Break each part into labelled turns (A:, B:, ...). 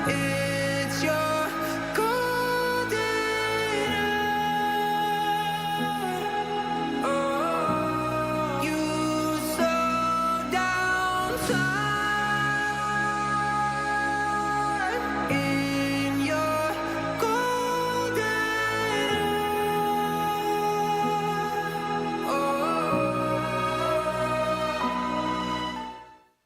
A: It's your golden hour. Oh, you slow down time in your golden hour.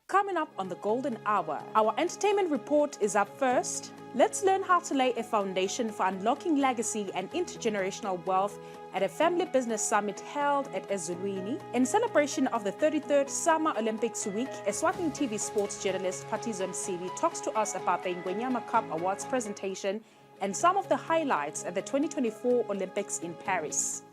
B: Coming up on the Golden Hour, our entertainment report is up first. Let's learn how to lay a foundation for unlocking legacy and intergenerational wealth at a family business summit held at Eswatini. In celebration of the 33rd Summer Olympics week, Eswatini TV sports journalist Patizon Sibi talks to us about the Ngwenyama Cup Awards presentation and some of the highlights at the 2024 Olympics in Paris.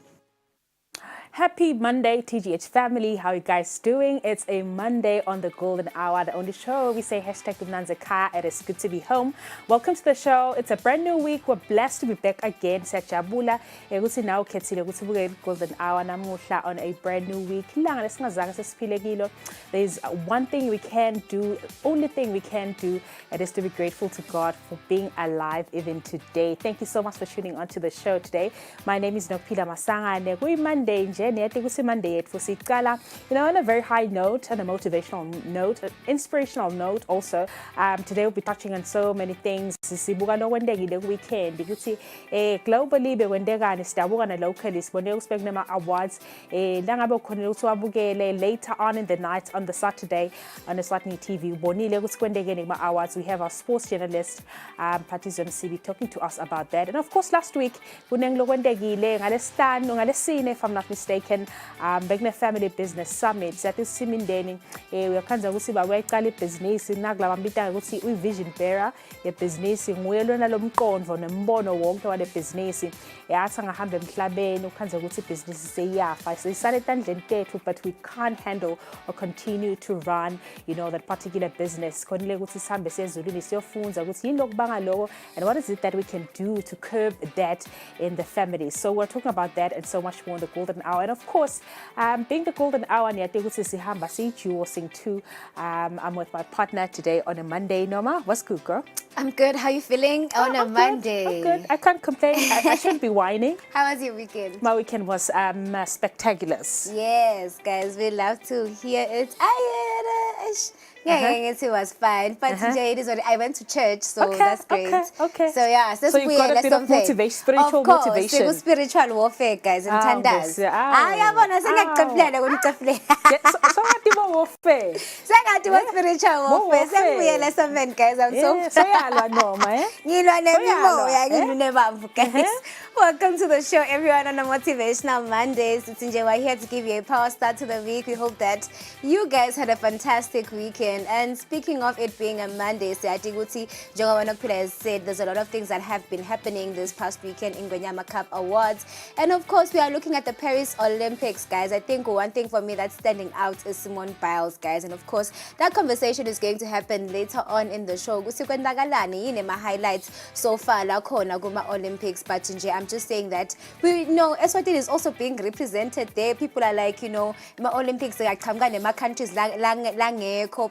B: Happy Monday, TGH family. How are you guys doing? It's a Monday on the Golden Hour, the only show we say #Kumnanzeka. It is good to be home. Welcome to the show. It's a brand new week. We're blessed to be back again. Siyajabula ukuthi nawe ukhethile ukuthi ubuke Golden Hour namuhla on a brand new week. Ilanga lesingazange sesiphile kilo. There's one thing we can do, only thing we can do, and is to be grateful to God for being alive even today. Thank you so much for tuning on to the show today. My name is Nokpila Masanga. Monday on a very high note, on a motivational note, an inspirational note also. Today we'll be touching on so many things. Sibuka no wendegile weekend ukuthi globally bewendekani sidabuka na locally sibone uspek nama awards langabe ukhona ukuthi wabukele later on in the night on the Saturday on Eswatini TV ubonile ukuthi kwendekeni kuma awards. We have our sports journalist Patizon Sibi talking to us about that. And of course last week kunengilo kwendekile ngalesihlanu ngalesine if I'm not mistaken, Begna Family Business Summit. That is Simindeni. We are kanza ukuthi bayaqala ibhizinisi nakula bambita ukuthi uyi vision bearer yebhizinisi nguyelona lomqondo nembono wonke wale bhizinisi. Yathi ngahamba emhlabeni ukhanza ukuthi ibhizinisi seyafa. Sisale etandleni tethu, but we can't handle or continue to run, that particular business. Konile ukuthi sihambe sezulwini siyofunza ukuthi yini lokubanga lokho and what is it that we can do to curb that in the family. So we're talking about that and so much more in the Golden Hour. And of course, being the Golden Hour, I'm with my partner today on a Monday. Noma, what's good, girl?
C: I'm good. How you feeling on a Monday?
B: I'm good. I can't complain. I shouldn't be whining.
C: How was your weekend?
B: My weekend was spectacular.
C: Yes, guys, we love to hear it. It was fine. But today it is what I went to church, so that's great.
B: Okay.
C: So yeah,
B: so you've got a bit of motivation, spiritual motivation.
C: Of course, spiritual warfare, guys, and tandas. So
B: what do you warfare?
C: Spiritual warfare. Guys, I'm so welcome to the show, everyone, on a Motivational Mondays. We're here to give you a power start to the week. We hope that you guys had a fantastic weekend. And speaking of it being a Monday, Siatiguti, Jogawanokpila has said there's a lot of things that have been happening this past weekend in Ngwenyama Cup Awards. And of course, we are looking at the Paris Olympics, guys. I think one thing for me that's standing out is Simone Biles, guys. And of course, that conversation is going to happen later on in the show. My highlights so far, Olympics, but I'm just saying that we know Eswatini is also being represented there. People are like, Olympics, like countries,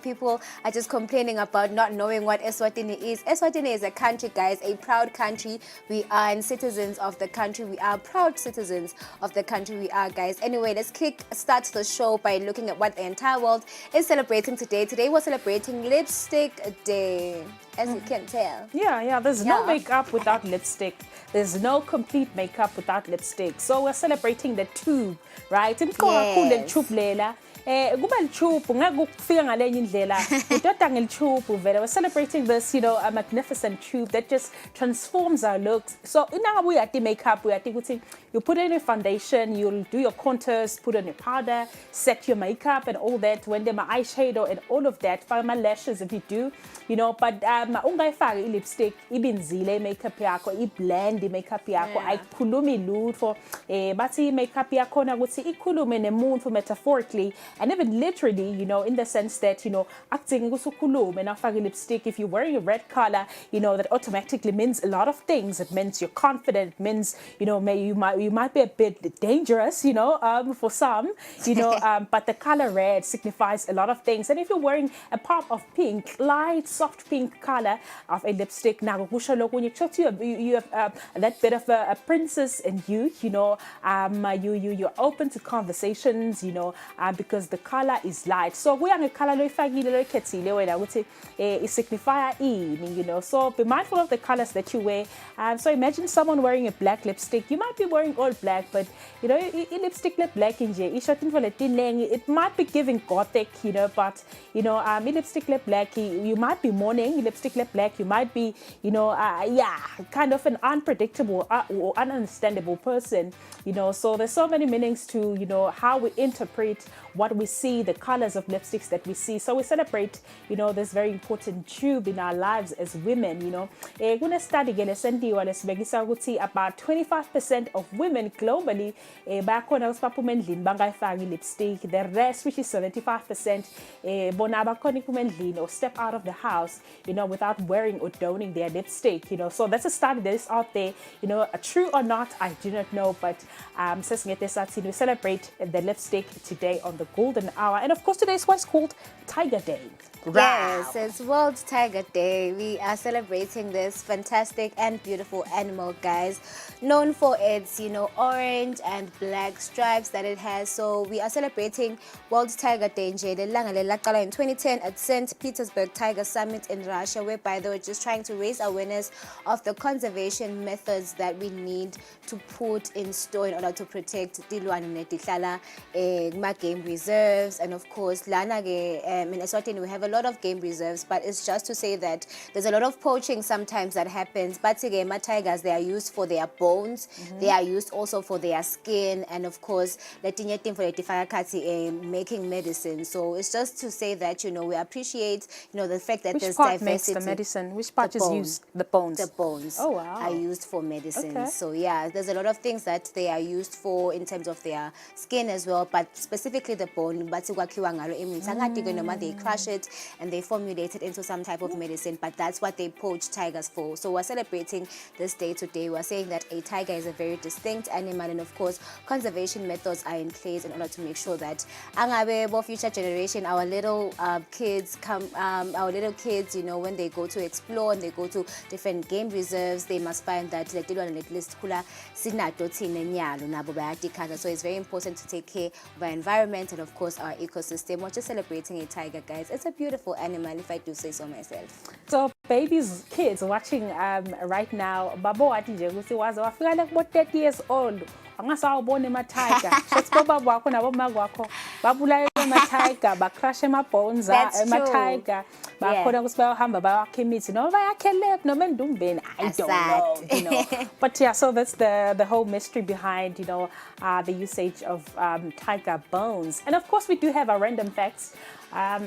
C: people are just complaining about not knowing what Eswatini is. Eswatini is a country, guys, a proud country. We are citizens of the country. We are proud citizens of the country we are, guys. Anyway, let's start the show by looking at what the entire world is celebrating today. Today we're celebrating Lipstick Day, as you can tell.
B: Yeah, there's no makeup without lipstick. There's no complete makeup without lipstick. So we're celebrating the tube, right?
C: Yes.
B: We're celebrating this, a magnificent tube that just transforms our looks. So in our way at the makeup, you put in your foundation, you'll do your contours, put on your powder, set your makeup and all that, when they my eyeshadow and all of that, find my lashes if you do, but ungayifaki lipstick, ibinzile makeup yakho, iblend makeup yakho, ayikhulumi lutho, bathi makeup yakho na ukuthi ikhulume nemuntu metaphorically and even literally, in the sense that, acting kusukhulume nafaka lipstick. If you're wearing a red color, that automatically means a lot of things. It means you're confident. It means, you might be a bit dangerous, for some, but the color red signifies a lot of things. And if you're wearing a pop of pink, light, soft pink color of a lipstick, now you have that bit of a princess in you, you're open to conversations, because the color is light. So we are a color I would say it signifies so be mindful of the colors that you wear. So imagine someone wearing a black lipstick. You might be wearing all black, but lipstick black in it might be giving gothic, but lipstick black, you might be mourning. Lipstick black, you might be kind of an unpredictable or ununderstandable person, so there's so many meanings to how we interpret what we see, the colors of lipsticks that we see. So we celebrate this very important tube in our lives as women. Kuna study lesentiwa lesibekisa ukuthi about 25% of women globally bakhona usiphapha endlini bangayifaki lipstick. The rest, which is 75%, bona abakhona iphuma endlini or step out of the house without wearing or donning their lipstick. So that's a study that is out there, true or not, I do not know, but we celebrate the lipstick today on the golden hour. And of course today is what's called Tiger Day.
C: Yes, it's World Tiger Day. We are celebrating this fantastic and beautiful animal, guys, known for its, orange and black stripes that it has. So we are celebrating World Tiger Day in 2010 at St. Petersburg Tiger Summit in Russia, whereby they were just trying to raise awareness of the conservation methods that we need to put in store in order to protect tilwane netihlala game reserves. And of course, lana in Eswatini we have a lot of game reserves, but it's just to say that there's a lot of poaching sometimes that happens. But again, tigers, they are used for their bones, they are used also for their skin, and of course for making medicine. So it's just to say that we appreciate the fact that there's
B: part
C: diversity.
B: Makes the medicine? Which part is used? The bones.
C: The bones are used for medicine.
B: Okay.
C: So yeah, there's a lot of things that they are used for in terms of their skin as well, but specifically the bone. But they crush it and they formulate it into some type of medicine, but that's what they poach tigers for. So we're celebrating this day today. We're saying that a tiger is a very distinct animal, and of course conservation methods are in place in order to make sure that future generation, our little kids when they go to explore and they go to different game reserves, they must find that so it's very important to take care of our environment and of course our ecosystem. We're just celebrating a tiger, guys. It's a beautiful animal, if I do say so myself.
B: So babies, kids watching right now, babo wathi nje ukuthi waze wafika like about 30 years old angasawubona ema-tiger. Shothi baba wakho naboma kwakho babulaye ema-tiger, bacrush ema-bones ema-tiger, bakhona ukuthi bayahamba bayakhe imithi noma bayakhe lab noma endumbeni, I don't know, but yeah, so that's the whole mystery behind the usage of tiger bones. And of course we do have our random facts.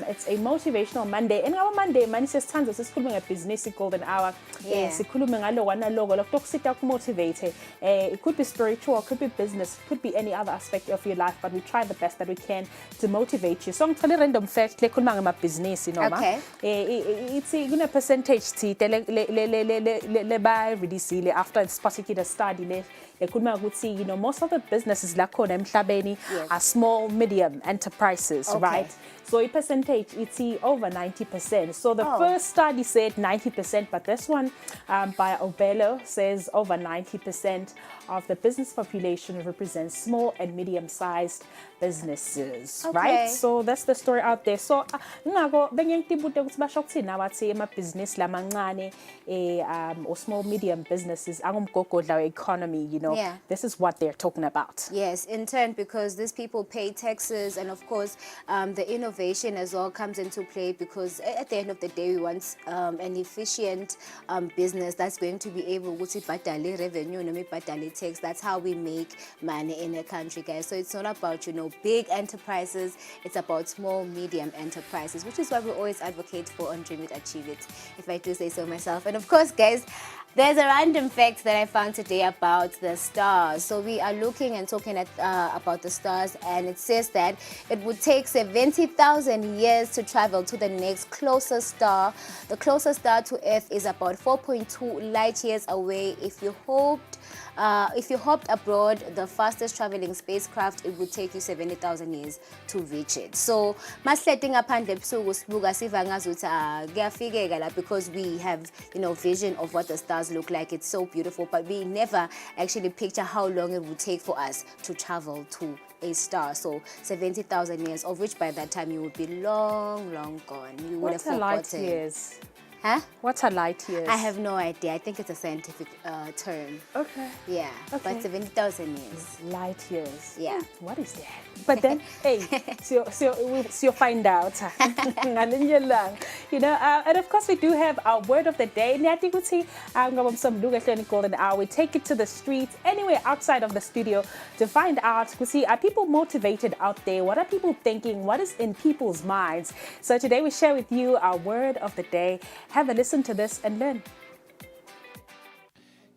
B: It's a motivational Monday. And our Monday, man, sisithanda sisikhuluma ngebusiness golden hour. Sikhulume ngalo wanalogo lokusita motivate. It could be spiritual, it could be business, it could be any other aspect of your life, but we try the best that we can to motivate you. So ngithole random fact lekhuluma ngema business noma. It's a percentage le ba release after this particular study le lekhuluma ukuthi most of the businesses la khona emhlabeni are small medium enterprises, right? So a percentage, it's over 90%. So the first study said 90%, but this one by Obelo says over 90% of the business population represents small and medium-sized businesses, right? So that's the story out there. So business lamancane or small medium businesses economy, this is what they're talking about.
C: Yes, in turn, because these people pay taxes, and of course the innovation as well comes into play, because at the end of the day we want an efficient business that's going to be able to pay revenue, tax. That's how we make money in a country, guys. So it's not about big enterprises. It's about small, medium enterprises, which is what we always advocate for on Dream It, Achieve It, if I do say so myself. And of course, guys, there's a random fact that I found today about the stars. So we are looking and talking about the stars, and it says that it would take 70,000 years to travel to the next closest star. The closest star to Earth is about 4.2 light years away. If you hopped abroad the fastest traveling spacecraft, it would take you 70,000 years to reach it. So masihlethe ngaphandle ebusuku sibuka siva ngazuthi kuyafikeka la, because we have, vision of what the stars look like. It's so beautiful, but we never actually picture how long it would take for us to travel to a star. So 70,000 years, of which by that time you would be long, long gone. You would have forgotten.
B: What's a light years?
C: Huh?
B: What's a light years?
C: I have no idea. I think it's a scientific term.
B: Okay.
C: Yeah,
B: Okay.
C: but 70,000 years.
B: Light years.
C: Yeah.
B: What is that? But then, hey, so you'll find out. And of course we do have our word of the day. Golden Hour. We take it to the streets, anywhere outside of the studio, to find out, are people motivated out there? What are people thinking? What is in people's minds? So today we share with you our word of the day. Have a listen to this and learn.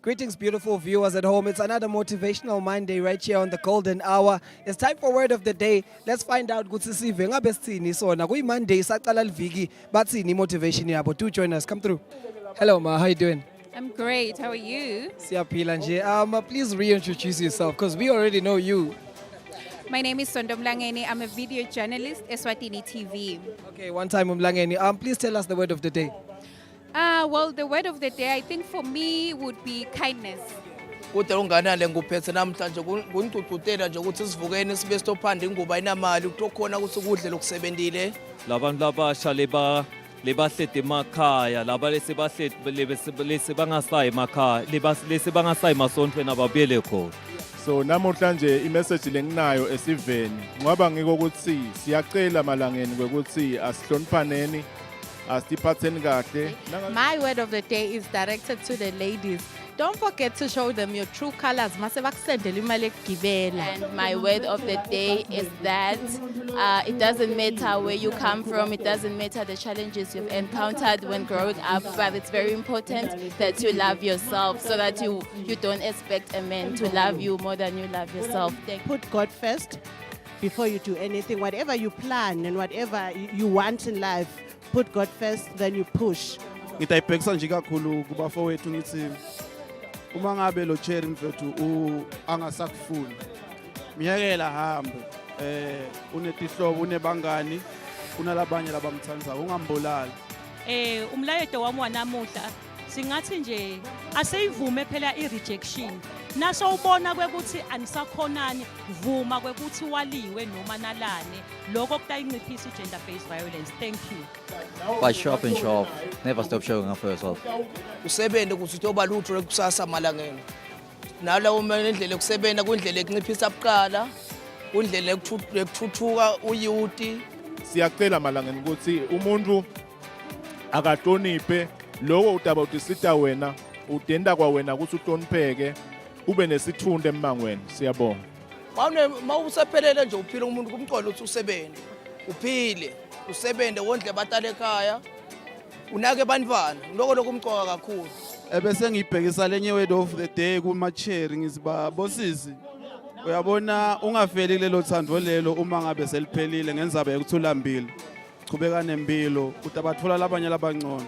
D: Greetings, beautiful viewers at home. It's another motivational Monday right here on the Golden Hour. It's time for word of the day. Let's find out ukuthi sive ngabe sithini sona kuyi Monday saqala liviki bathini motivation yabo. Do join us. Come through. Hello ma, how you doing?
E: I'm great. How are you?
D: Siyaphila nje. Please reintroduce yourself because we already know you.
E: My name is Sondo Mlangeni. I'm a video journalist, Eswatini TV.
D: Okay, one time Mlangeni. Please tell us the word of the day.
E: Well, the word of the day, I think for me, would be kindness.
F: Kude unganale nguphethe namhlanje kunigcugcutela nje ukuthi sivukeni sibe stophanda inguba inamali ukukhona ukuthi ukudle lokusebenzile
G: labantu labasha lebahlede emakhaya laba lesi bangasayi emakhaya lesi bangasayi masontweni ababuyele khona.
H: So namhlanje imessage lenginayo esiveni ngoba ngiko ukuthi siyacela malangeni ukuthi asihloniphaneni asiphatheni kahle.
I: My word of the day is directed to the ladies. Don't forget to show them your true colors.
J: And my word of the day is that it doesn't matter where you come from, it doesn't matter the challenges you've encountered when growing up, but it's very important that you love yourself so that you don't expect a man to love you more than you love yourself.
K: Put God first before you do anything. Whatever you plan and whatever you want in life, put God first, then you push.
H: Ngitayibhekisa nje kakhulu kubafowethu ngithi uma ngabe lo cherry mfethu angasakufuni miyekela hambe unetihlobo unebangani kunalabanye labamthandayo ungambulali.
L: Umlayeto wami wanamuhla singathi nje aseyivume phela i-rejection. Naso ubona kwekuthi anisakhonani, vuma kwekuthi waliwe noma nalane. Lokho kutayinciphisa i-gender based violence. Thank you.
M: By show up and show off. Never stop showing up for yourself.
F: Usebende ukuthi utoba lutho lekusasa malangeni. Nalawo indlela yokusebenta kundlela ekunciphisa buqala, kundlela ekuthuthuka uyuti.
H: Siyacela malangeni ukuthi umuntu akahloniphe lokho utaba utisita wena udenda kwa wena ukuthi uhlonipheke ube nesithunde emangweni. Siyabonga.
F: Mawusephelele nje uphila umuntu kumqondo ukuthi usebende. Uphile, usebende wondle batala ekhaya. Unake bantwana, lokho kumqoka kakhulu.
N: Ebese ngibhekisa lenye word of the day kuma cherry ngiziba bosisi. Uyabona ungafeli lelo thando lelo uma ngabe seliphelile ngenzaba yokuthulambili. Chubeka nempilo utabathola labanye labangcono.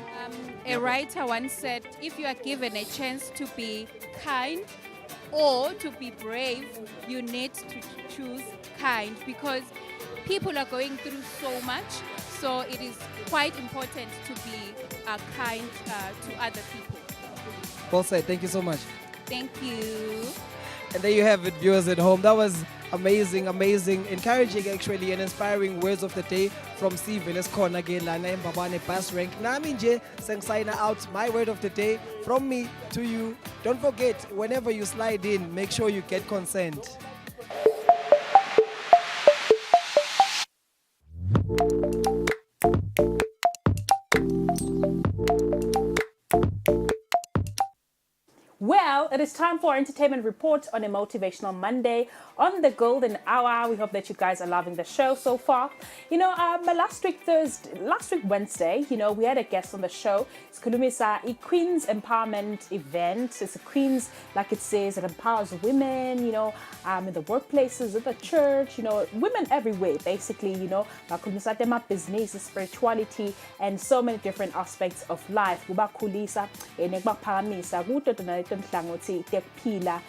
E: A writer once said, if you are given a chance to be kind or to be brave, you need to choose kind because people are going through so much. So it is quite important to be kind to other people.
D: Well said. Thank you so much.
E: Thank you.
D: And there you have it, viewers at home. That was amazing, encouraging actually, and inspiring words of the day from Sive. Let's call again Lana and Babane Pass Rank. Nami nje sign out my word of the day from me to you. Don't forget, whenever you slide in, make sure you get consent.
B: Well, Well, it is time for our entertainment report on a motivational Monday on the Golden Hour. We hope that you guys are loving the show so far. Last week Wednesday, we had a guest on the show. It's Kulumisa, a Queen's Empowerment event. It's a Queen's, like it says, it empowers women, in the workplaces, at the church, women everywhere, basically, Kulumisa tema business, spirituality, and so many different aspects of life. Kubakhulisa, nekubaphakamisa, kuto donalito nhlangothi tekuphila.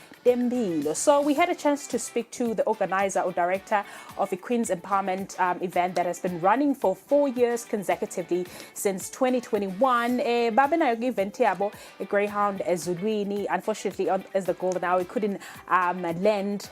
B: So we had a chance to speak to the organizer or director of a Queen's Empowerment event that has been running for 4 years consecutively since 2021. Babenayo event yabo, a Greyhound Eswatini. Unfortunately, as the Golden Hour, we couldn't lend,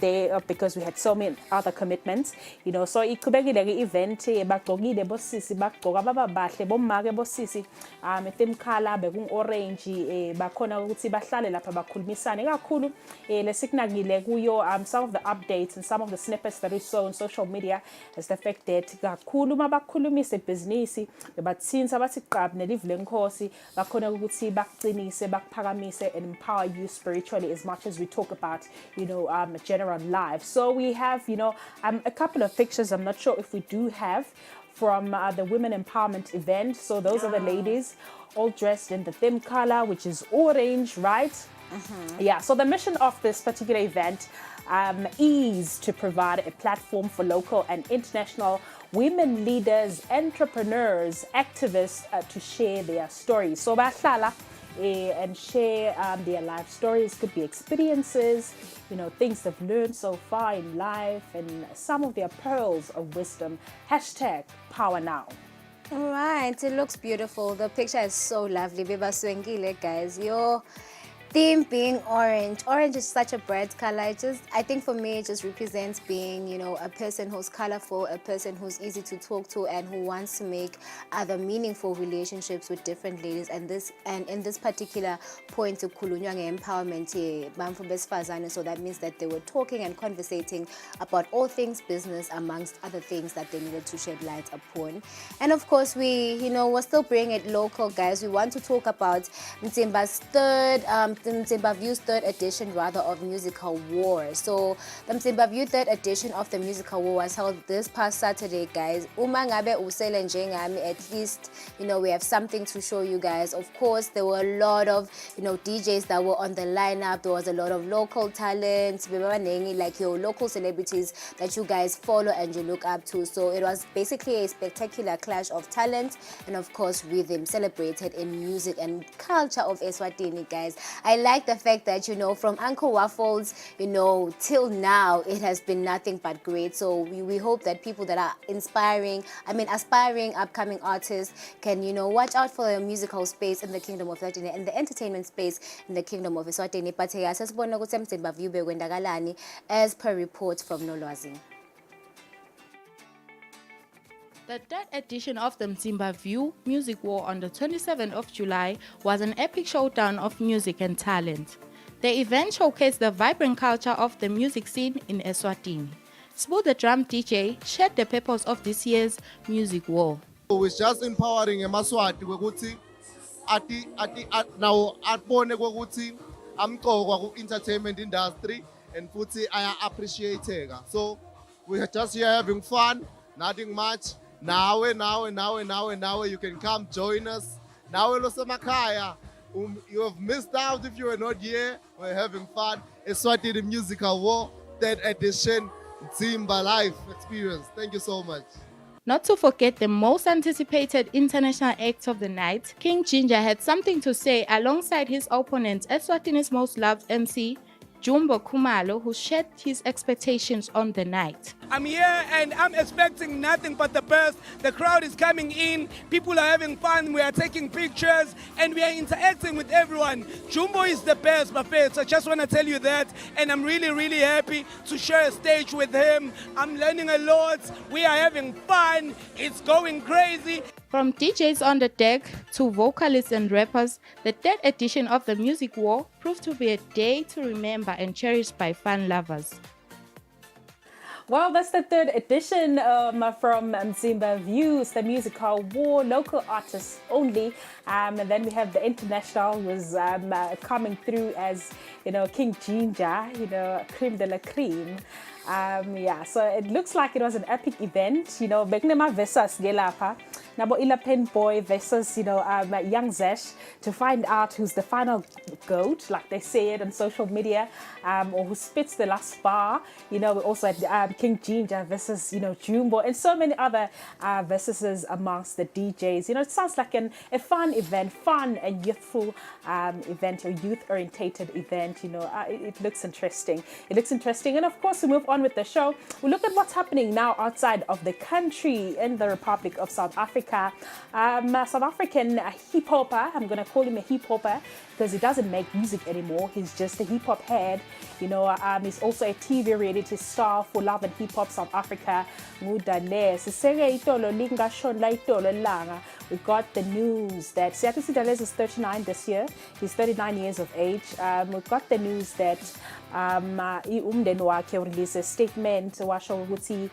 B: there because we had so many other commitments. So ikubekile event bagqokile bosisi bagqoka baba bahle bomake bosisi etemkhala bekung orange bakhona ukuthi bahlale lapha bakhulumisane kakhulu lesiknagile kuyo some of the updates and some of the snippets that we saw on social media has the fact that kakhulu mabakhulumise ibhizinisi bebathinta bathi qab nelive lenkosi bakhona ukuthi bakuqinise bakuphakamise and empower you spiritually as much as we talk about general life. So we have a couple of pictures. I'm not sure if we do have from the Women Empowerment event. So those are the ladies all dressed in the theme color, which is orange, right? Yeah, so the mission of this particular event is to provide a platform for local and international women leaders, entrepreneurs, activists to share their stories. So bahlala and share their life stories. Could be experiences, things they've learned so far in life, and some of their pearls of wisdom. #Power Now.
C: All right, it looks beautiful. The picture is so lovely. Beba swengile, guys. Your theme being orange. Orange is such a bright color. I think for me, it just represents being, a person who's colorful, a person who's easy to talk to, and who wants to make other meaningful relationships with different ladies. And in this particular point of Kulunya empowerment, so that means that they were talking and conversating about all things business, amongst other things that they needed to shed light upon. And of course, we're still bringing it local, guys. We want to talk about Mzimba's Mzimba View's third edition of Musical War. So the Mzimba View third edition of the Musical War was held this past Saturday, guys. Uma ngabe usele njengami, at least we have something to show you guys. Of course, there were a lot of DJs that were on the lineup. There was a lot of local talents, like your local celebrities that you guys follow and you look up to. So it was basically a spectacular clash of talent and of course rhythm celebrated in music and culture of Eswatini, guys. I like the fact that, from Uncle Waffles, till now, it has been nothing but great. So we hope that people that are aspiring upcoming artists can, watch out for the musical space in the Kingdom of Eswatini and the entertainment space in the Kingdom of Eswatini. As per reports from Nolwazi.
J: The third edition of the Mzimba View Music War on the 27th of July was an epic showdown of music and talent. The event showcased the vibrant culture of the music scene in Eswatini. Sbu the drum DJ shared the purpose of this year's Music War.
O: It's just empowering emaswati kwekuthi now abone kwekuthi amqokwa ku entertainment industry and futhi aya appreciateka. So we are just here having fun, nothing much. Now you can come join us. Now you have missed out if you were not here. We're having fun. Eswatini Musical War, third edition, Mzimba Life experience. Thank you so much.
J: Not to forget the most anticipated international act of the night, King Ginger had something to say alongside his opponent, Eswatini's most loved MC, Jumbo Khumalo, who shared his expectations on the night.
P: I'm here and I'm expecting nothing but the best. The crowd is coming in, people are having fun, we are taking pictures and we are interacting with everyone. Jumbo is the best, Buffet, so I just want to tell you that, and I'm really, really happy to share a stage with him. I'm learning a lot, we are having fun, it's going crazy.
J: From DJs on the deck to vocalists and rappers, the third edition of the Music War proved to be a day to remember and cherish by fun lovers.
B: Well, that's the third edition from Mzimba Views, the musical war, local artists only. And then we have the international was coming through as, King Ginger, cream de la cream. Yeah, so it looks like it was an epic event, Begnema versus Gelapa. Nabo Ilapen Boy versus, Young Zesh to find out who's the final goat, like they say it on social media, or who spits the last bar. We also had King Ginger versus, Jumbo, and so many other versuses amongst the DJs. It sounds like a fun event, fun and youthful event, or youth-orientated event. It looks interesting. It looks interesting. And of course, we move on with the show. We look at what's happening now outside of the country in the Republic of South Africa. South African hip hopper, I'm going to call him a hip hopper because he doesn't make music anymore. He's just a hip hop head. He's also a TV reality star for Love and Hip Hop South Africa. We got the news that Siatu Sidales is 39 this year. He's 39 years of age. We got the news that umndeni wakhe released a statement washo ukuthi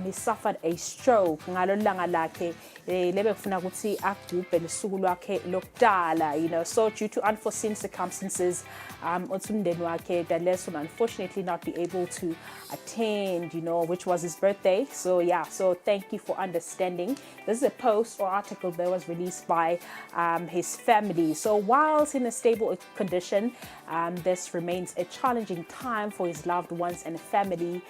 B: he suffered a stroke ngalo langa lakhe lebe kufuna ukuthi agubhe lesuku lwakhe lokudala, so due to unforeseen circumstances umndeni wakhe Dales will unfortunately not be able to attend, which was his birthday. So yeah, so thank you for understanding. This is a post or article that was released by his family. So whilst in a stable condition, this remains a challenging time for his loved ones and family.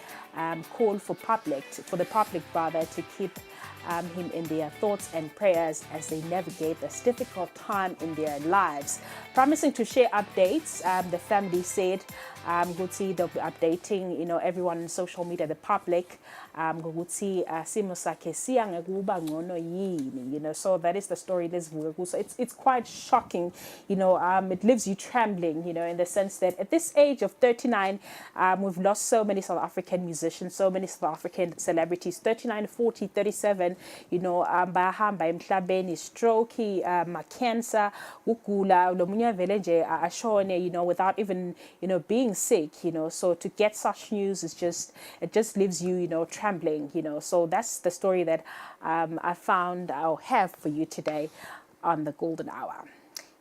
B: Call for the public rather, to keep him in their thoughts and prayers as they navigate this difficult time in their lives. Promising to share updates, the family said Guti, they'll be updating everyone on social media, the public. So that is the story. So it's quite shocking, it leaves you trembling, in the sense that at this age of 39, we've lost so many South African musicians, so many South African celebrities. 39, 40, 37, bahamba emhlabeni, stroke, cancer, ukugula, lomunye vele nje ashone, without even, being sick, so to get such news is it just leaves you, trembling, so that's the story that I found I'll have for you today on the Golden Hour.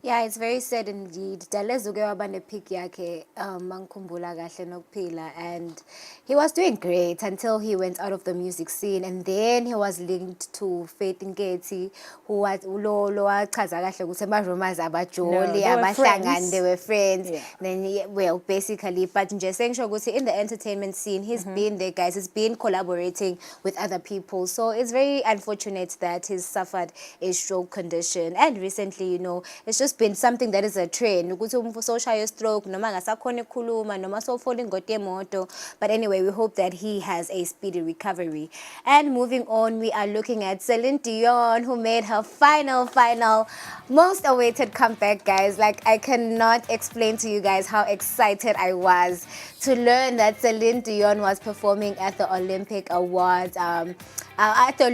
C: Yeah, it's very sad indeed. Dalezuke wabane pick yakhe mangikhumbula kahle nokuphila, and he was doing great until he went out of the music scene, and then he was linked to Faith Nketi, who was lo wachaza kahle ukuthi ama-rumors abajoli abahlangani, they were friends. Yeah. Then well, basically, but nje sengisho ukuthi in the entertainment scene, he's been there, guys. He's been collaborating with other people, so it's very unfortunate that he's suffered a stroke condition. And recently, it's just been something that is a trend ukuthi umuntu soshaya stroke noma ngasakhona ukukhuluma noma sofola ingoti yemoto. But anyway, we hope that he has a speedy recovery. And moving on, we are looking at Celine Dion, who made her final most awaited comeback, guys. Like, I cannot explain to you guys how excited I was to learn that Celine Dion was performing at the Olympic Awards, at the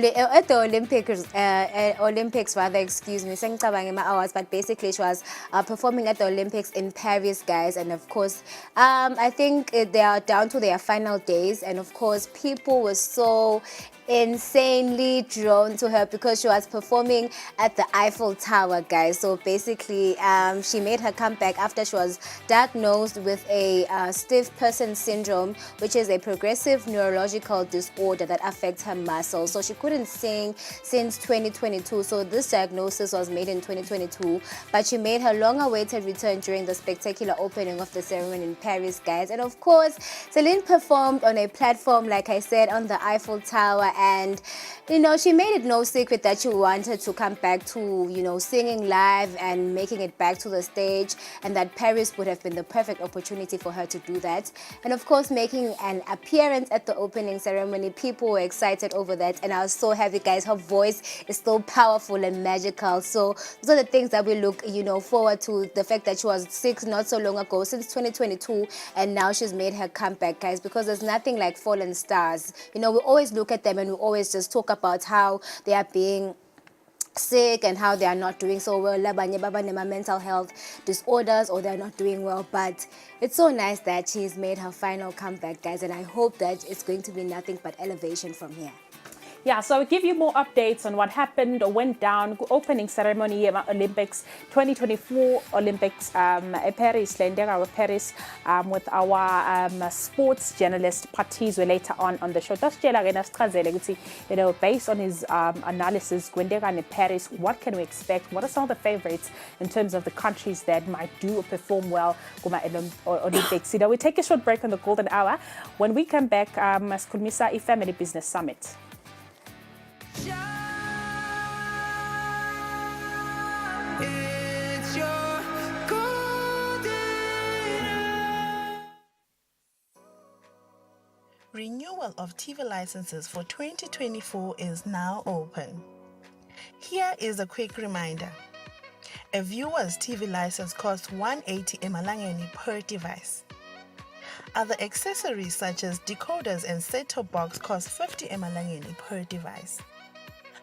C: Olympics rather, excuse me, awards, but basically she was performing at the Olympics in Paris, guys. And of course, I think they are down to their final days, and of course people were so insanely drawn to her because she was performing at the Eiffel Tower, guys. So basically, she made her comeback after she was diagnosed with a stiff person syndrome, which is a progressive neurological disorder that affects her muscles. So she couldn't sing since 2022. So this diagnosis was made in 2022, but she made her long-awaited return during the spectacular opening of the ceremony in Paris, guys. And of course, Celine performed on a platform, like I said, on the Eiffel Tower. And she made it no secret that she wanted to come back to singing live and making it back to the stage, and that Paris would have been the perfect opportunity for her to do that. And of course, making an appearance at the opening ceremony, people were excited over that, and I was so happy, guys. Her voice is so powerful and magical. So those are the things that we look forward to, the fact that she was sick not so long ago, since 2022, and now she's made her comeback, guys, because there's nothing like fallen stars. We always look at them and we always just talk about how they are being sick and how they are not doing so well, labanye babanema mental health disorders, or they're not doing well. But it's so nice that she's made her final comeback, guys, and I hope that it's going to be nothing but elevation from here.
B: Yeah, so I'll give you more updates on what happened or went down. Opening ceremony Olympics 2024 Olympics Paris, Paris, with our sports journalist Patizwe later on the show. Based on his analysis, in Paris, what can we expect? What are some of the favorites in terms of the countries that might do or perform well in Olympics? We take a short break on the golden hour. When we come back, Skulmisa Family Business Summit.
A: It's your golden.
Q: Renewal of TV licenses for 2024 is now open. Here is a quick reminder. A viewer's TV license costs 180 emalangeni per device. Other accessories such as decoders and set-top box cost 50 emalangeni per device.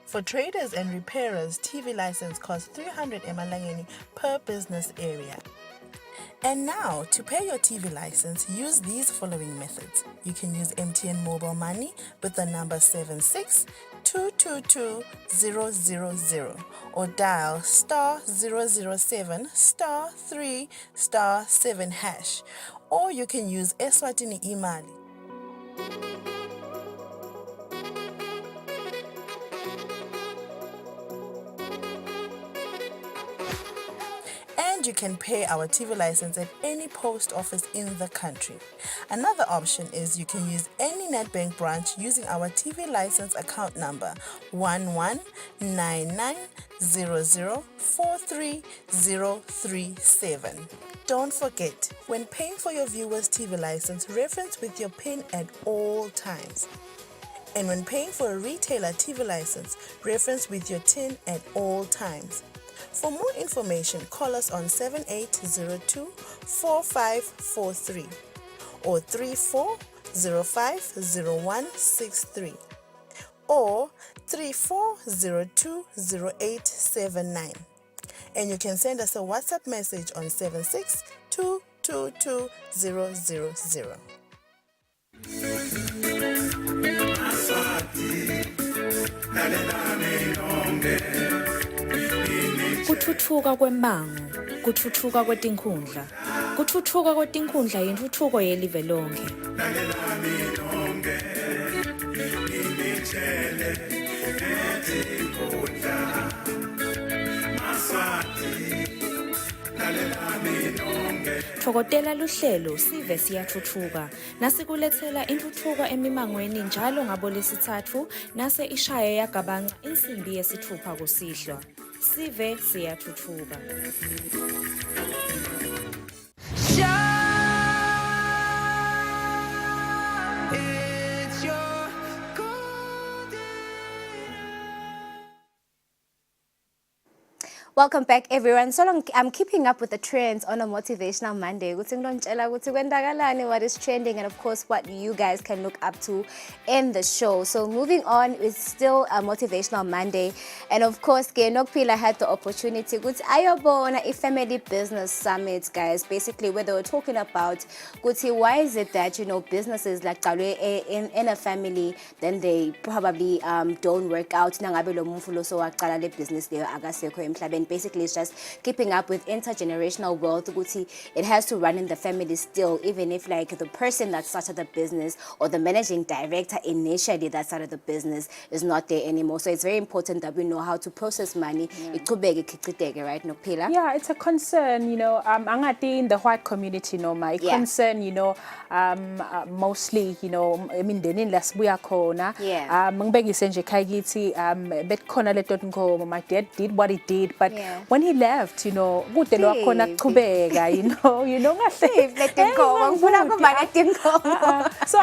Q: For traders and repairers, TV license costs 300 emalangeni per business area. And now, to pay your TV license, use these following methods. You can use MTN Mobile Money with the number 76222000 or dial *007 *3 *7#. Or you can use Eswatini Imali. And you can pay our TV license at any post office in the country. Another option is you can use any NetBank branch using our TV license account number 119900430037. Don't forget, when paying for your viewer's TV license, reference with your PIN at all times. And when paying for a retailer TV license, reference with your TIN at all times. For more information, call us on 7802-4543 or 34050163 or 34020879. And you can send us a WhatsApp message on 762222000.
R: Kuthuthuka kwembango, kuthuthuka kwetinkhundla. Kuthuthuka kwetinkhundla yintuthuko yelive lonke. Thokotela luhlelo sive siyathuthuka nasikulethela intuthuko emimangweni njalo ngabo lesithathu nase ishaye yagabanca insimbi yesithupha kusihlwa. Sive siyathuthuka.
A: It's your
C: Welcome back, everyone. So long, I'm keeping up with the trends on a Motivational Monday. What is trending, and of course, what you guys can look up to in the show. So moving on, it's still a Motivational Monday, and of course, Nokpila had the opportunity. Ayobona a family business summit, guys. Basically, where they were talking about, why is it that businesses like in a family, then they probably don't work out. Business and basically it's just keeping up with intergenerational wealth. It has to run in the family still, even if like the person that started the business or the managing director initially that started the business is not there anymore. So it's very important that we know how to process money. Right, Nokpila?
B: Yeah, it's a concern, in the white community, my concern, mostly, my dad did what he did, but
C: Yeah.
B: when he left, you know, kude lo wakhona kuchubeka, you know,
C: Steve, let them go. Ngifuna ukuba let them go.
B: So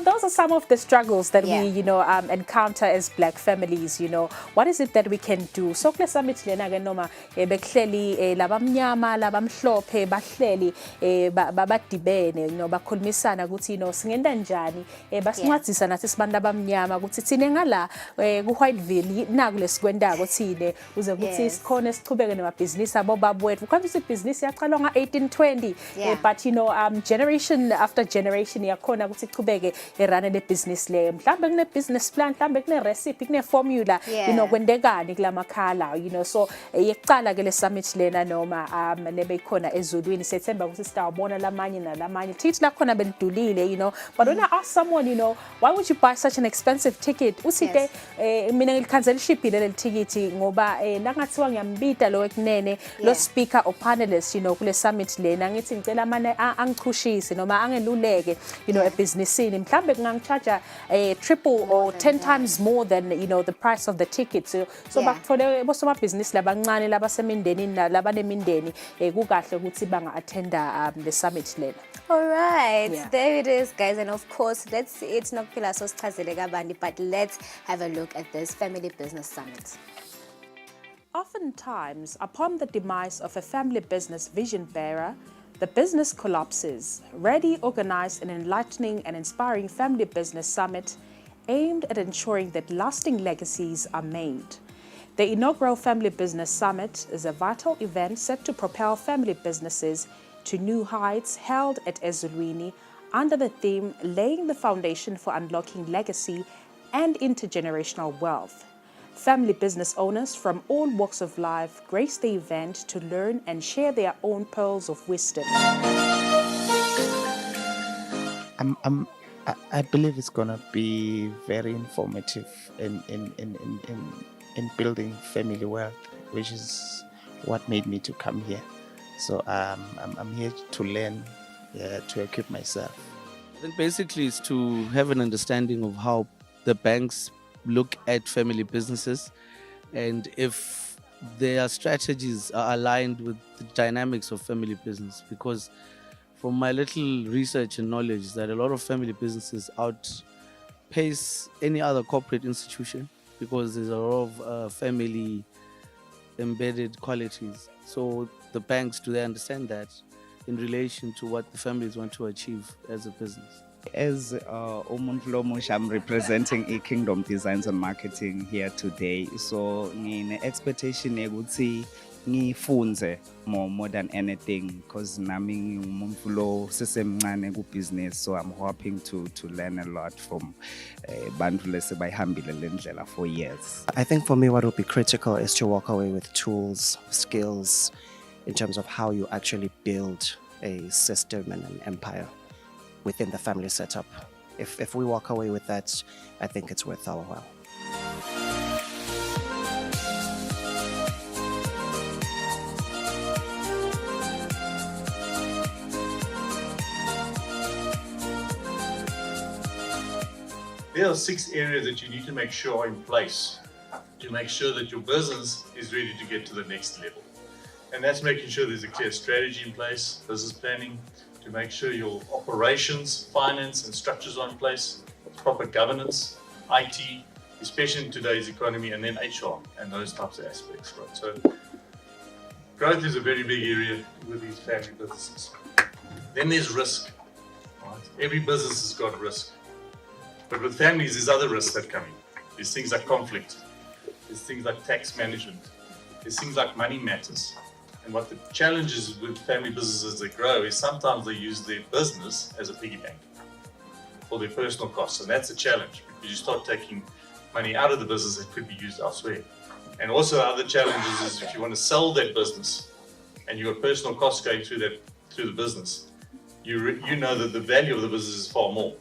B: those are some of the struggles that we, you know, encounter as black families, you know. What is it that we can do? So kule summit lena ke noma behleli labamnyama labamhlophe bahleli badibene, you know, bakhulumisana ukuthi you know singenda njani basincwadzisa nathi sibantu abamnyama ukuthi thine ngala ku Whiteville naku lesikwendako thine uze ukuthi sikhona sichubeke nemabhizinisi abo babwethu. Kanti ibhizinisi yaqalwa nga 1820 but you know generation after generation yakhona ukuthi ichubeke erane le business le. Mhlambe kune business plan, mhlambe kune recipe, kune formula, you know kwendekani kula makhala, you know. So yeqala ke le summit lena noma lebe khona ezulwini sethemba ukuthi sitawubona lamanye nalamanye thithi la khona belidulile, you know. But when I ask someone, you know, why would you buy such an expensive ticket? Usite mina ngilicancel shipile le ticket ngoba nangathiwa ngiyambita lo ekunene lo speaker or panelist, you know, kule summit lena ngithi ngicela amane angichushise noma angeluleke, you know, ebhizinisini mhlambe kungangicharge triple or 10 times more than, you know, the price of the ticket. So bakuthole bosomabhizinisi labancane labasemindenini labanemindeni kukahle ukuthi banga attenda the summit lena.
C: All right, there it is, guys, and of course, let's see it nokuphila sosichazele kabandi, but let's have a look at this family business summit.
B: Oftentimes, upon the demise of a family business vision bearer, the business collapses. Ready, organized, and enlightening and inspiring family business summit aimed at ensuring that lasting legacies are made. The inaugural Family Business Summit is a vital event set to propel family businesses to new heights, held at Eswatini under the theme Laying the Foundation for Unlocking Legacy and Intergenerational Wealth. Family business owners from all walks of life grace the event to learn and share their own pearls of wisdom.
S: I believe it's going to be very informative in building family wealth, which is what made me to come here. So I'm here to learn, to equip myself.
N: I think basically it's to have an understanding of how the banks look at family businesses and if their strategies are aligned with the dynamics of family business. Because from my little research and knowledge is that a lot of family businesses outpace any other corporate institution because there's a lot of family embedded qualities. So the banks, do they understand that in relation to what the families want to achieve as a business?
T: As umuntu lomusha, I'm representing Kingdom Designs and Marketing here today. So ngine expectation ukuthi ngifunze more than anything because nami ngumuntu lo sesemncane ku business, so I'm hoping to learn a lot from bantu lese bayihambile le ndlela for years.
U: I think for me what will be critical is to walk away with tools, skills in terms of how you actually build a system and an empire within the family setup. If we walk away with that, I think it's worth our while.
V: There are 6 areas that you need to make sure are in place to make sure that your business is ready to get to the next level. And that's making sure there's a clear strategy in place, business planning, to make sure your operations, finance and structures are in place, proper governance, IT, especially in today's economy, and then HR and those types of aspects. Right? So growth is a very big area with these family businesses. Then there's risk. Right? Every business has got risk. But with families, there's other risks that come in. There's things like conflict. There's things like tax management. There's things like money matters. And what the challenge is with family businesses as they grow is sometimes they use their business as a piggy bank for their personal costs. And that's a challenge because you start taking money out of the business that could be used elsewhere. And also other challenges is if you want to sell that business and you've got personal costs going through the business, you know that the value of the business is far more.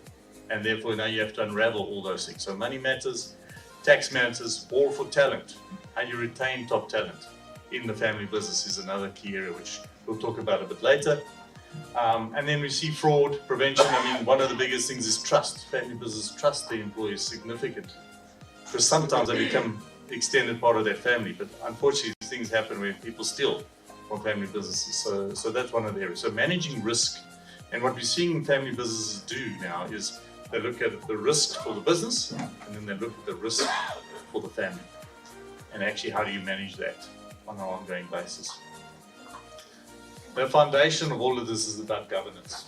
V: And therefore now you have to unravel all those things. So money matters, tax matters, war for talent, how you retain top talent in the family business is another key area which we'll talk about a bit later. And then we see fraud prevention. I mean, one of the biggest things is trust. Family business trust their employees significantly because sometimes they become extended part of their family, but unfortunately things happen where people steal from family businesses. So that's one of the areas. So managing risk, and what we're seeing family businesses do now is they look at the risk for the business, and then they look at the risk for the family. And actually, how do you manage that on an ongoing basis? The foundation of all of this is about governance.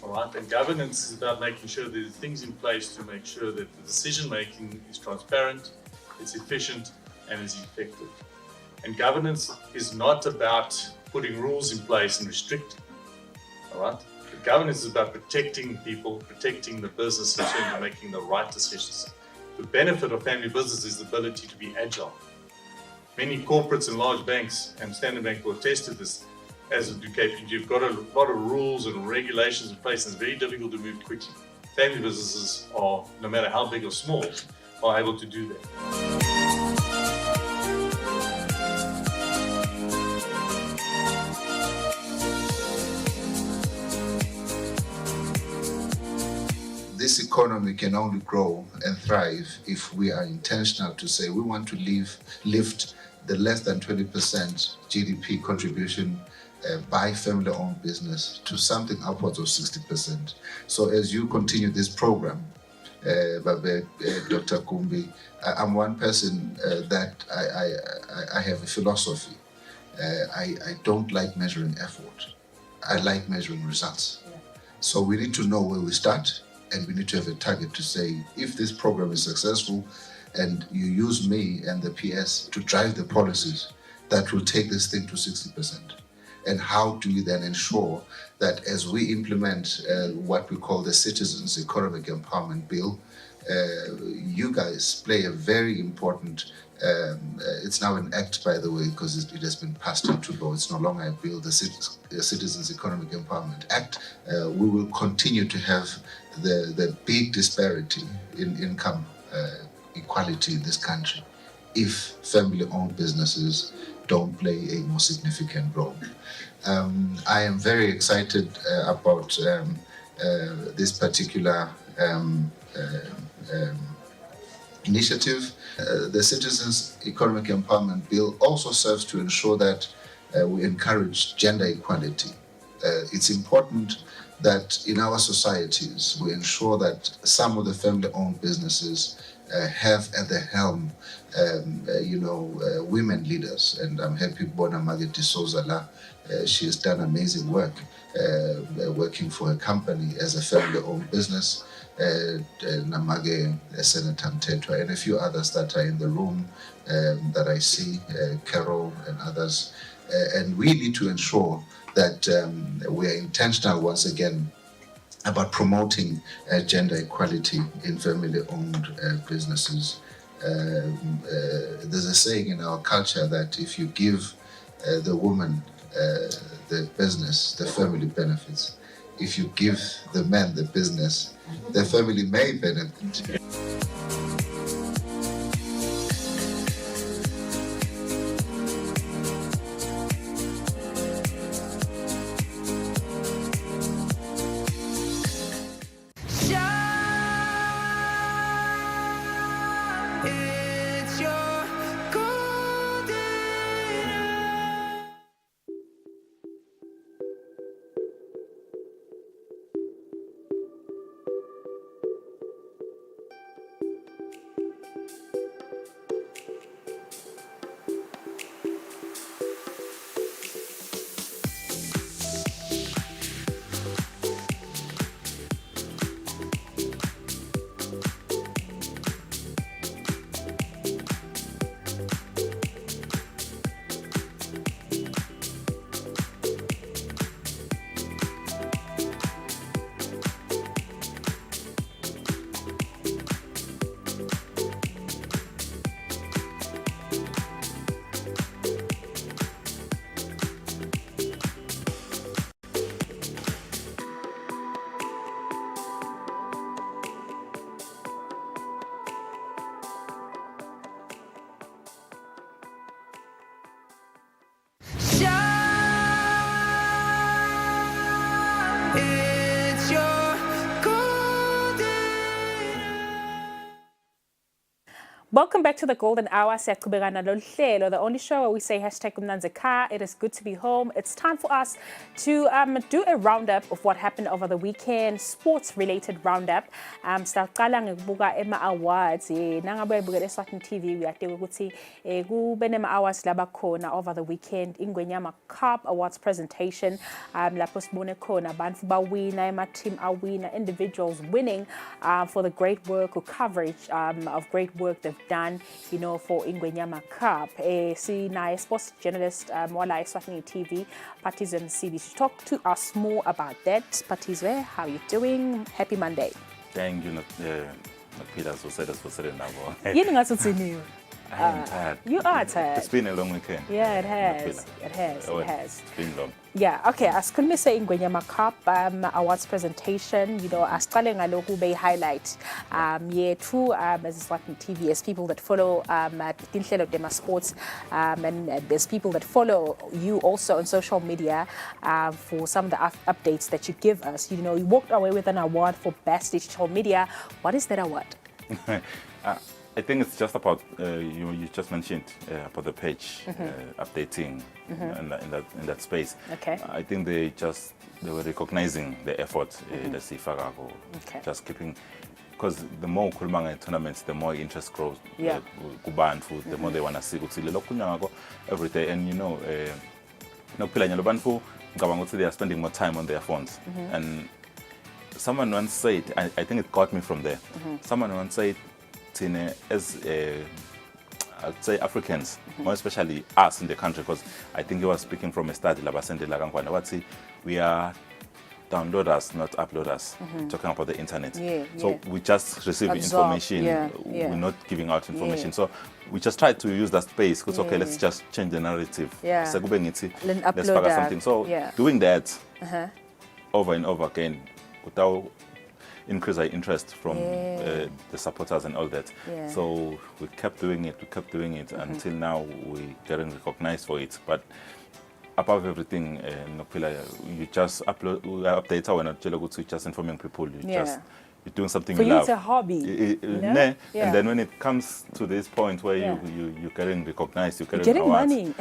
V: All right, and governance is about making sure there's things in place to make sure that the decision making is transparent, it's efficient, and is effective. And governance is not about putting rules in place and restricting. All right, but governance is about protecting people, protecting the business in terms of making the right decisions. The benefit of family business is the ability to be agile. Many corporates and large banks, and Standard Bank will attest to this, as do KPMG, you've got a lot of rules and regulations in place, and it's very difficult to move quickly. Family businesses are, no matter how big or small, are able to do that.
G: This economy can only grow and thrive if we are intentional to say we want to lift the less than 20% GDP contribution by family-owned business to something upwards of 60%. So as you continue this program, Dr. Kumbi, I'm one person that I have a philosophy. I don't like measuring effort. I like measuring results. So we need to know where we start, and we need to have a target to say, if this program is successful and you use me and the PS to drive the policies that will take this thing to 60%. And how do you then ensure that as we implement what we call the Citizens Economic Empowerment Bill, you guys play a very important, it's now an act, by the way, because it has been passed into law. It's no longer a bill, the Citizens Economic Empowerment Act. We will continue to have the big disparity in income equality in this country if family-owned businesses don't play a more significant role. I am very excited about this particular initiative. The Citizens Economic Empowerment Bill also serves to ensure that we encourage gender equality. It's important that in our societies we ensure that some of the family-owned businesses have at the helm, women leaders, and I'm happy Bona Maggie Souza. She has done amazing work working for a company as a family-owned business. Namage, Senator Mtetwa, and a few others that are in the room that I see, Carol and others. And we need to ensure that we are intentional once again about promoting gender equality in family-owned businesses. There's a saying in our culture that if you give the woman the business, the family benefits. If you give the man the business, the family may benefit.
A: It's your golden It's your golden
B: Welcome back to the Golden Hour. Siyaqhubekana lolu hlelo, the only show where we say #Umnanzeka. It is good to be home. It's time for us to do a roundup of what happened over the weekend, sports-related roundup. Saqala ngikubuka ema-awards. Nangabe uyabukela Eswatini TV, uyateka ukuthi kube nema-awards laba khona over the weekend. Ingwenyama Cup Awards presentation. Lapho sibone khona abantu bawina, ema-team awina, individuals winning for the great work or coverage of great work they've done, you know, for Ingwenyama Cup. Sinaye sports journalist wala Eswatini TV, Patizwe Msibi, to talk to us more about that. Patizwe, how are you doing? Happy Monday.
I: Thank you, Peter, so said us for sitting now.
B: Yini ngathi
I: I am tired.
B: You are tired.
I: It's been a long weekend.
B: Yeah, it has. It has.
I: Oh,
B: It has.
I: It's been long.
B: Yeah, okay. As couldn't say Ingwenyama Cup awards presentation, you know, as calling a local bay highlight. Yeah, true. As Eswatini TV, as people that follow Tinhlelo Dema Sports, and there's people that follow you also on social media for some of the updates that you give us. You know, you walked away with an award for best digital media. What is that award?
I: I think it's just about you just mentioned about the page updating in that space.
B: Okay.
I: I think they were recognizing the effort that Sifagago just keeping, because the more kulmanga tournaments, the more interest grows.
B: Yeah.
I: Kubantu, the more they wanna see every day, and you know, they are spending more time on their phones. And someone once said, I think it got me from there. Someone once said, as I'd say Africans, more especially us in the country, because I think he was speaking from a study, we are downloaders, not uploaders, talking about the internet. So we just receive information, we're not giving out information. So we just try to use that space, because okay, let's just change the narrative. Let's figure something. So doing that over and over again, without increase our interest from the supporters and all that. So we kept doing it until now we're getting recognized for it. But above everything, you just update our not just informing people. You're doing something
B: for
I: you
B: you,
I: love.
B: it's a hobby.
I: And then when it comes to this point where you're getting recognized, you're getting awards,
B: money.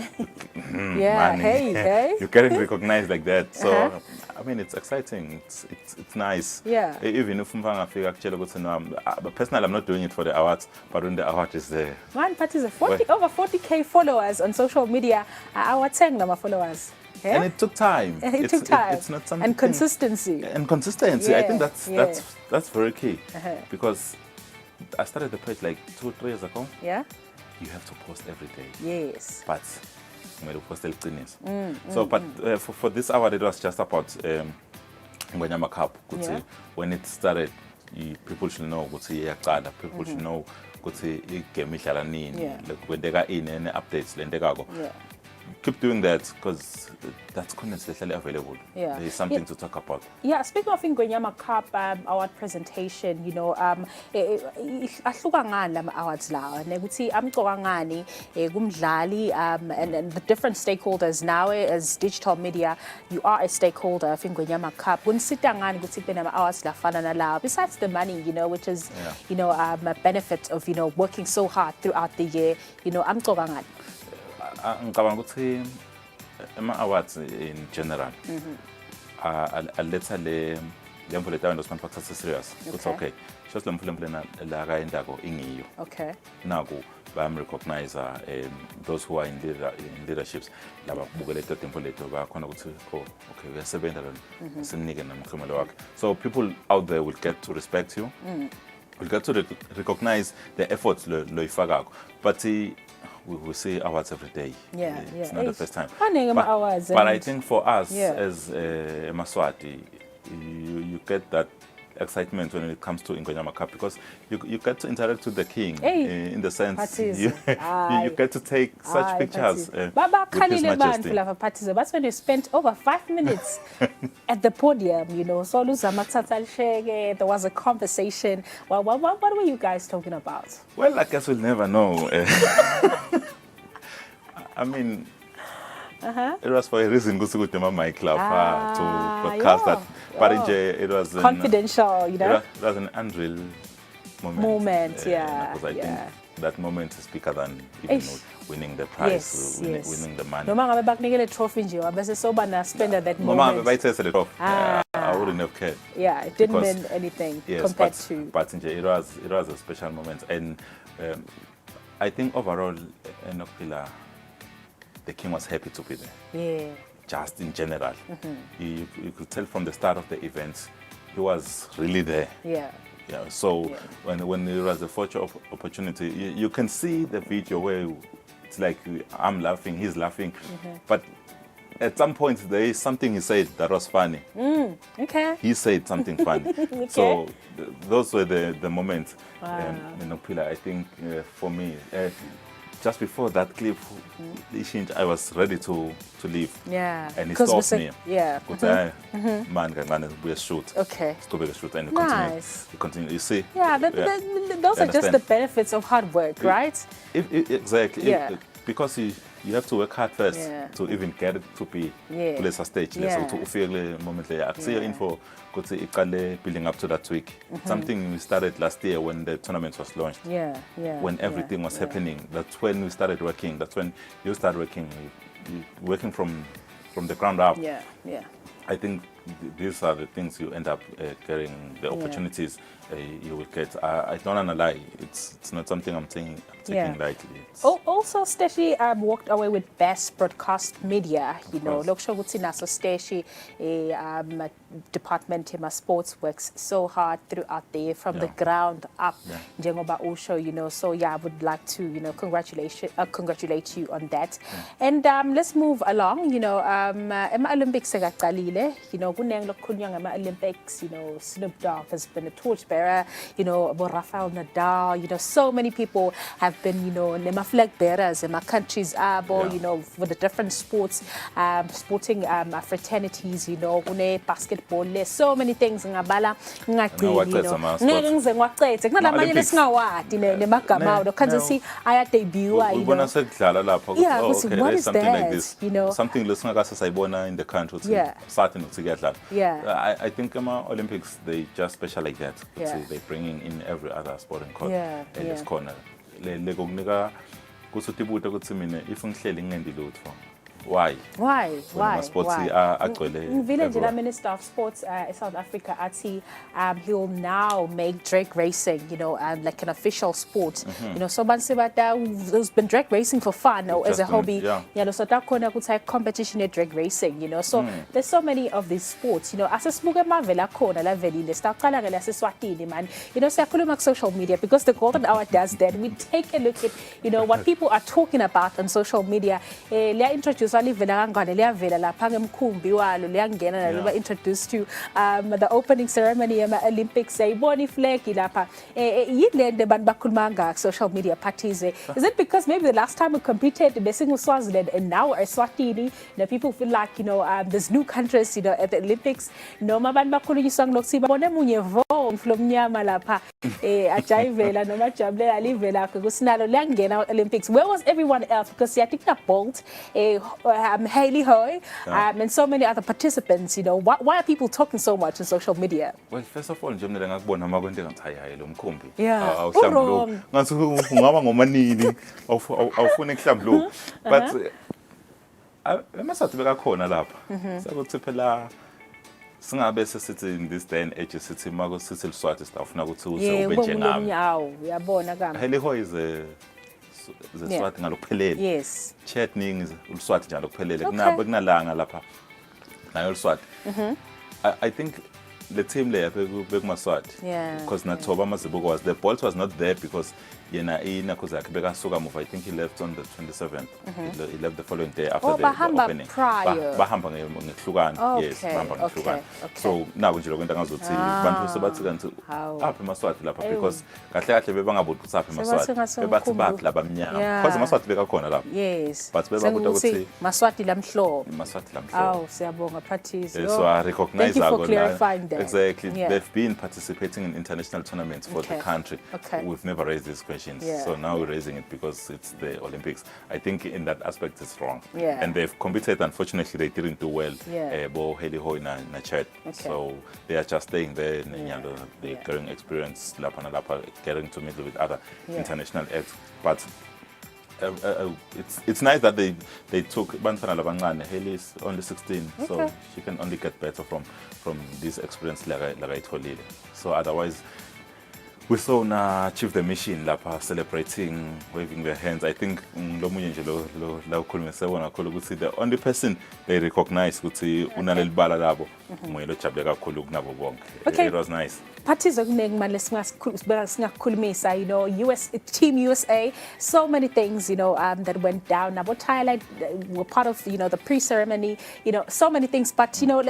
B: Hey.
I: you're getting recognized like that. So I mean, it's exciting. It's nice. Even if personally, I'm not doing it for the awards, but when the award is there.
B: Man, Patizwe, over 40K followers on social media. Our 10 followers.
I: And it took time.
B: It took time.
I: It's not something.
B: And consistency.
I: I think that's very key. Because I started the page like 2-3 years ago.
B: Yeah.
I: You have to post every day.
B: Yes.
I: But so, but for this award, it was just about Ingwenyama Cup. When it started, people should know people should know game when they got in any updates. Keep doing that, because that's constantly available. There is something to talk about.
B: Yeah, speaking of Ingwenyama Cup award presentation, you know, ahluka ngani lama awards lawa nekuthi amqoka ngani kumdlali and the different stakeholders now as digital media, you are a stakeholder of Ingwenyama Cup. Kunisita ngani ukuthi kube nama awards lafana nalawa, besides the money, you know, which is you know a benefit of, you know, working so hard throughout the year, you know, amqoka ngani?
I: Ngicabanga ukuthi ama-awards in general aletha le mvula etayo endorsement factor serious ukuthi okay just le mvula la kayendako ingiyo naku bayam-recognize those who are in leaderships laba kubukele tet mvula lethu bayakhona ukuthi okay uyasebenza lona sinike namkhumelo wakhe. So people out there will get to respect you, will get to recognize the efforts loyifakako. But we see awards every day. It's not the first time. But I think for us as Maswati, you get that excitement when it comes to Ingwenyama Cup, because you get to interact with the king in the sense you get to take such pictures with His Majesty.
B: That's when you spent over 5 minutes at the podium, you know. So there was a conversation. Well, what were you guys talking about?
I: Well, I guess we'll never know. I mean, it was for a reason my club to broadcast that. But it was
B: confidential, you know.
I: It was an unreal moment.
B: Because
I: I think that moment is bigger than even
B: Eish.
I: winning the prize,
B: Yes, yes.
I: winning the money.
B: Noma ngabe bakunikele trophy nje wabese soba na spend at that
I: Mama,
B: moment.
I: bayithethe le trophy. I wouldn't have cared.
B: Yeah, it didn't
I: Because-
B: mean anything
I: Yes,
B: compared
I: but,
B: to.
I: but nje, it was a special moment, and I think overall, Enophila, the king was happy to be there.
B: Yeah.
I: Just in general,
B: Mhm.
I: you could tell from the start of the event, he was really there.
B: Yeah.
I: Yeah. So when there was a photo opportunity, you can see the video where it's like I'm laughing, he's laughing, but at some point there is something he said that was funny.
B: Okay.
I: He said something funny.
B: Okay.
I: So those were the moments.
B: Wow.
I: In Opila, I think for me, just before that clip, I was ready to leave.
B: Yeah.
I: And he
B: 'Cause we
I: stopped
B: said-
I: me.
B: yeah.
I: But
B: Mhm.
I: man, we shoot.
B: Okay.
I: Stop a shoot and
B: Nice.
I: continue. You see?
B: Yeah, those are just
I: Understand?
B: the benefits of hard work, right?
I: Exactly.
B: Yeah.
I: Because you have to work hard first
B: Yeah.
I: to even get it to be
B: Yeah.
I: kulesa stage.
B: Yeah.
I: So to feel the moment there. Akusiyo
B: Yeah.
I: info ukuthi iqale building up to that week.
B: Mhm.
I: Something we started last year when the tournament was launched.
B: Yeah, yeah.
I: When
B: yeah,
I: everything was
B: yeah.
I: happening, that's when we started working. That's when you start working, working from the ground up.
B: Yeah, yeah.
I: I think these are the things you end up getting, the
B: Yeah.
I: opportunities you will get. I don't want to lie, it's not something I'm taking lightly.
B: Also, Steshi walked away with Best Broadcast Media. You know, lokusho ukuthi naso Steshi department in sports works so hard throughout the year from the ground up. Njengoba usho, you know. So yeah, I would like to, you know, congratulate you on that. And let's move along. You know, Emma Olympics sekaqalile. You know, kuneng lokukhulunywa ngama Olympics. You know, Snoop Dogg has been a torchbearer. You know, Rafael Nadal. You know, so many people have been, you know, nema flag bearers in my countries, you know, for the different sports, sporting fraternities. You know, une basketball. There's so many things ngabala ngaqili. You know, ngeke ngize ngiwacethe. Kunalamanye lesingawadi nemagama. You can't see aya debut. You
I: Ubona
B: know.
I: sekudlala lapho.
B: Yeah,
I: Oh,
B: ukuthi
I: okay,
B: what
I: there's
B: is
I: something like
B: that?
I: this.
B: You know.
I: Something lesingakase sayibona in the country.
B: Yeah.
I: Starting to get that.
B: Yeah.
I: I think Olympics, they just special like that.
B: Yeah.
I: They're bringing in every other sporting corner.
B: Yeah,
I: In this
B: yeah.
I: corner. Le kukunika kusuthi ibuta ukuthi mina if ngihleli ngingendi lutho. Why?
B: Why?
I: Sports
B: Why?
I: agcwele
B: Village,
I: everywhere.
B: the Minister of Sports in South Africa, Ati, he'll now make drag racing, you know, like an official sport. You know, so Bansibata, who's been drag racing for fun or as a hobby, you know, so that could say competition at drag racing, you know. So there's so many of these sports, you know, as a smuga mavela kona la veli le sta kala la Eswatini man, you know, so social media because the golden hour does that. We take a look at, you know, what people are talking about on social media. They introduce livela kangane liyavela lapha ngemkhumbi walo liyangena nalo introduced to the opening ceremony ama Olympics sayibona iflag lapha yilento abantu bakhuluma ngaka social media parties. Is it because maybe the last time we competed bese Swaziland and now Eswatini, you know, people feel like, you know, there's new countries, you know, at the Olympics noma abantu bakhulunyiswa ngilokho sibone munye vo mflomnyama lapha ajayivela noma jabulela livela kusinalo liyangena Olympics. Where was everyone else? Because I think that Bolt Haley Hoy, and so many other participants, you know, why are people talking so much on social media?
I: Well, first of all, nje mina ngakubona makwente ngathi hayi lo mkhumbi.
B: Yeah.
I: Awuhlambuluki. Ngathi ungaba ngomanini awufuna ukuhlambuluka. But emasathi bekakhona lapha. Sakuthi phela singabe sesithi in this day and age sithi mako sithi liswati sitafuna ukuthi uze ube njengami.
B: Uyabona kami.
I: Haley Hoy is Swati ngalokuphelele.
B: Yes.
I: Chetning is uLswati njalo kuphelele. Kunalanga lapha. Nayo uLswati. I think the team there bekumaswati.
B: Yeah.
I: Because Nathoba Mazibuko was there. Bolt was not there because yena inakuzakhe bekasuka move. I think he left on the 27th. He left the following day after the opening.
B: Prior.
I: Bahamba ngehlukana. Yes, bahamba ngehlukana. So now nje lokwenta ngazothi bantu sebathi kanti apha emaswati lapha because kahle kahle bebangabuthi ukuthi apha emaswati. Bebathi bathi labamnyama. Because emaswati bekakhona lapha.
B: Yes.
I: But bebabuta ukuthi
B: Maswati lamhlobo.
I: Maswati lamhlobo.
B: Oh, siyabonga practice.
I: So I recognize
B: Thank you for clarifying that.
I: Exactly.
B: Yeah.
I: They've been participating in international tournaments for the country.
B: Okay.
I: We've never raised this question. machines.
B: Yeah,
I: So now we're raising it because it's the Olympics. I think in that aspect it's wrong.
B: Yeah.
I: And they've competed. Unfortunately, they didn't do well.
B: Yeah.
I: Bo Heli Hoy na Chet.
B: Okay.
I: So they are just staying there. They're getting experience, getting to meet with other international acts. But it's nice that they took Bantana Labangane. Haley is only 16, so
B: Okay.
I: she can only get better from this experience like I told you. So otherwise, we saw na achieve the mission lapha celebrating, waving their hands. I think the only person they recognize ukuthi unaleli bala labo moyelo jabule kakhulu kunabo bonke.
B: Okay.
I: It was nice.
B: Parties okuningi manje singakhulumisa, you know, Team USA, so many things, you know, that went down. About Thailand were part of, you know, the pre-ceremony, you know, so many things. But, you know,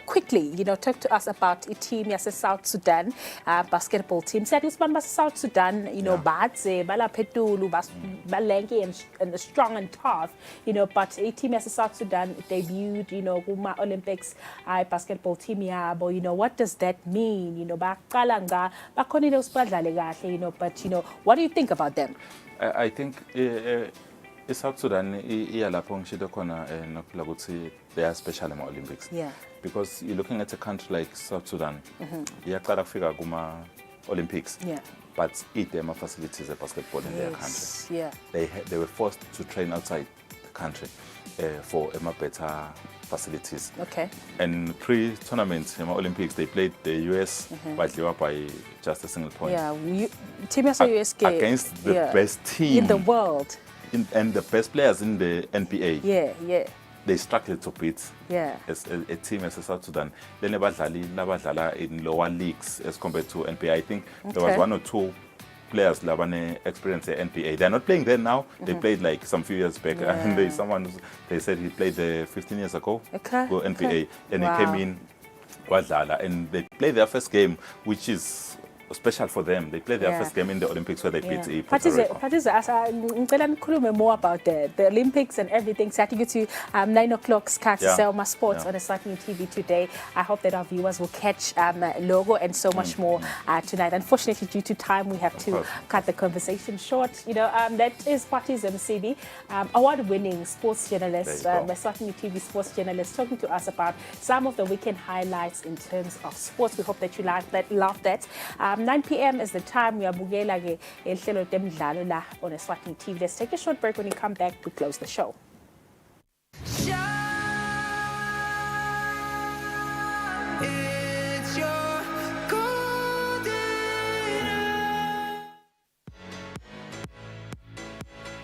B: quickly, you know, talk to us about a team, yes, South Sudan basketball team. Said it's one South Sudan, you know, badze, bala petulu, balengi and strong and tough, you know. But a team, yes, South Sudan debuted, you know, Guma Olympics, basketball team, yabo, you know, what does that mean, you know, you know, but you know, what do you think about them?
I: I think South Sudan iyalapho ngishilo khona nokuphila ukuthi they are special in Olympics.
B: Yeah.
I: Because you're looking at a country like South Sudan, iyaqala kufika kuma Olympics.
B: Yeah.
I: But them facilities of basketball in their country.
B: Yeah.
I: They were forced to train outside the country for better facilities.
B: Okay.
I: And pre-tournament, Olympics, they played the US, but they were by just a single point.
B: Yeah, Team US
I: against the best team
B: in the world,
I: and the best players in the NBA.
B: Yeah.
I: They struggled to beat as a team as South Sudan. They never badlala in lower leagues as compared to NBA. I think there was one or two players labane experience at NBA. They're not playing there now. They played like some few years back, and they said he played 15 years ago for NBA, and he came in Guadalajara, and they played their first game, which is special for them. They played their first game in the Olympics where they beat Puerto Rico.
B: Ngicela nikhulume more about the Olympics and everything. So I think it's 9 o'clock Sky Selma Sports on Eswatini TV today. I hope that our viewers will catch Logo and so much more tonight. Unfortunately, due to time, we have to cut the conversation short. You know, that is Parties MCB, award-winning sports journalist, Eswatini TV sports journalist, talking to us about some of the weekend highlights in terms of sports. We hope that you love that. 9 p.m. is the time we are bugela ke ehlelo temidlalo la on Eswatini TV. Let's take a short break. When you come back, we close the show.
A: It's your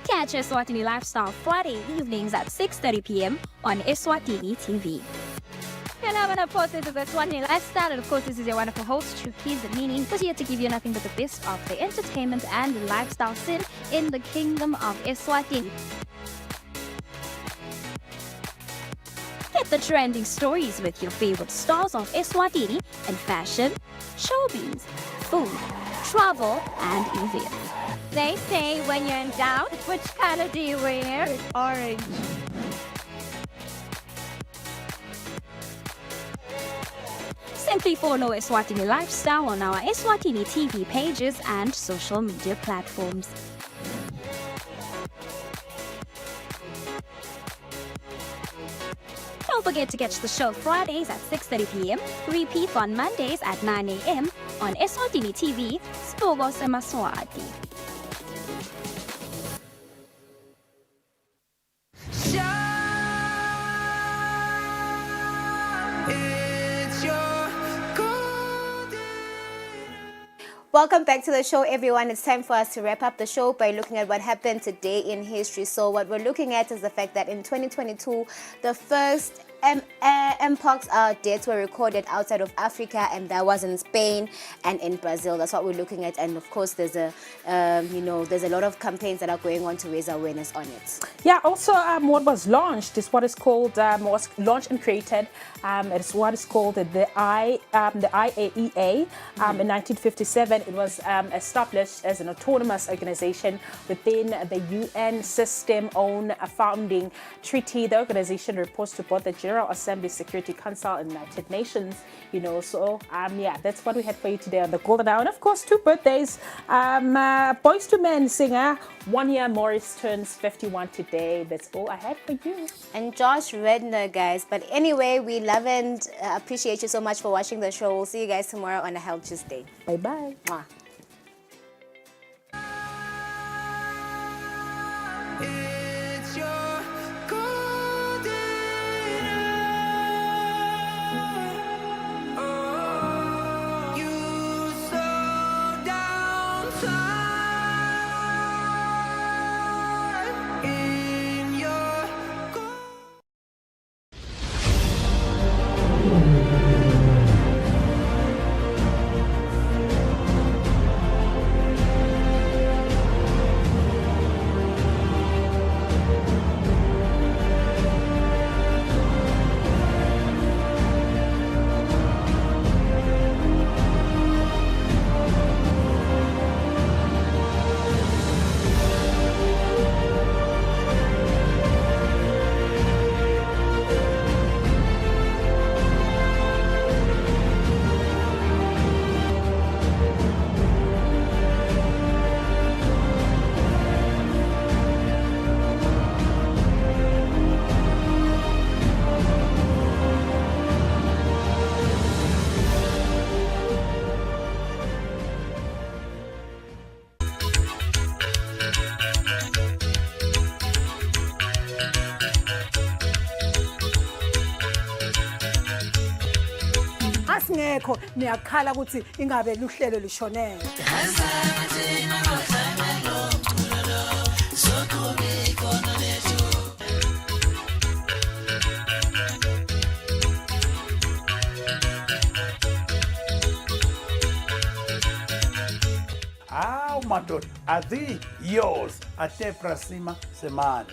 K: Catch Eswatini Lifestyle Friday evenings at 6:30 p.m. on Eswatini TV. Hello, and of course, this is Eswatini Lifestyle, and of course, this is your wonderful host, Chukiz Meaning, who's here to give you nothing but the best of the entertainment and lifestyle scene in the kingdom of Eswatini. Get the trending stories with your favorite stars of Eswatini in fashion, showbiz, food, travel, and events. They say when you're in doubt, which color do you wear? Orange. Simply follow Eswatini Lifestyle on our Eswatini TV pages and social media platforms. Don't forget to catch the show Fridays at 6:30 p.m., repeat on Mondays at 9 a.m. on Eswatini TV, Spogo Semaswati.
C: Welcome back to the show, everyone. It's time for us to wrap up the show by looking at what happened today in history. So what we're looking at is the fact that in 2022, the first Mpox deaths were recorded outside of Africa, and that was in Spain and in Brazil. That's what we're looking at, and of course, there's a there's a lot of campaigns that are going on to raise awareness on it.
B: Yeah. Also, what was launched is what is called was launched and created. It's what is called the IAEA. In 1957, it was established as an autonomous organization within the UN system-owned founding treaty. The organization reports to both the General Assembly Security Council in the United Nations. So yeah, that's what we had for you today on the Golden Hour. And of course, 2 birthdays. Boys to Men singer 1 year Morris turns 51 today. That's all I had for you.
C: And Josh Redner, guys. But anyway, we love and appreciate you so much for watching the show. We'll see you guys tomorrow on a Health Tuesday.
B: Bye-bye.
C: Mwah.
A: It's your golden hour. You slow down time in your
L: asingekho niyakhala ukuthi ingabe luhlelo lishonele.
M: Aw madoda, azi yours ate Prasima Semana.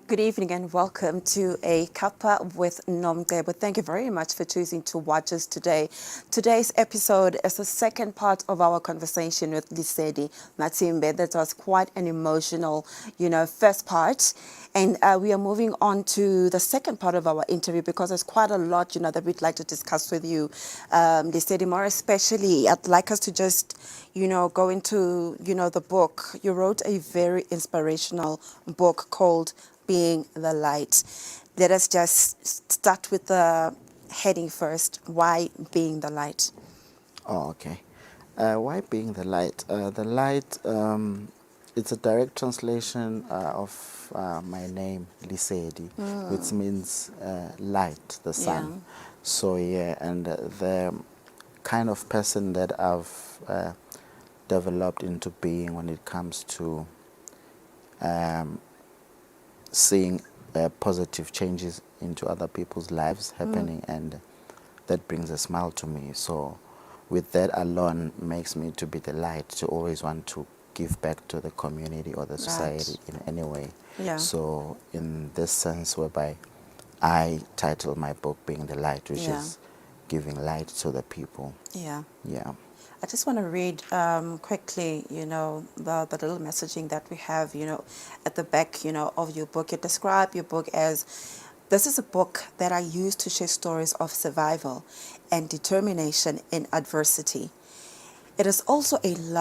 W: Good evening and welcome to A Cuppa with Nomcebo. Thank you very much for choosing to watch us today. Today's episode is the second part of our conversation with Lisedi Matimbe. That was quite an emotional, first part. And we are moving on to the second part of our interview because there's quite a lot, that we'd like to discuss with you. Lisedi, more especially, I'd like us to just, go into, the book. You wrote a very inspirational book called Being the Light. Let us just start with the heading first. Why Being the Light?
U: Oh, okay. Why Being the Light? The light, it's a direct translation of my name, Lisedi, which means light, the sun.
W: Yeah.
U: So, yeah, and the kind of person that I've developed into being when it comes to seeing positive changes into other people's lives happening, and that brings a smile to me. So with that alone makes me to be the light, to always want to give back to the community or the society in any way.
W: Yeah.
U: So in this sense whereby I title my book Being the Light, which is giving light to the people.
W: Yeah.
U: Yeah.
W: I just want to read quickly, the little messaging that we have, at the back, of your book. You describe your book as, this is a book that I use to share stories of survival and determination in adversity. It is also a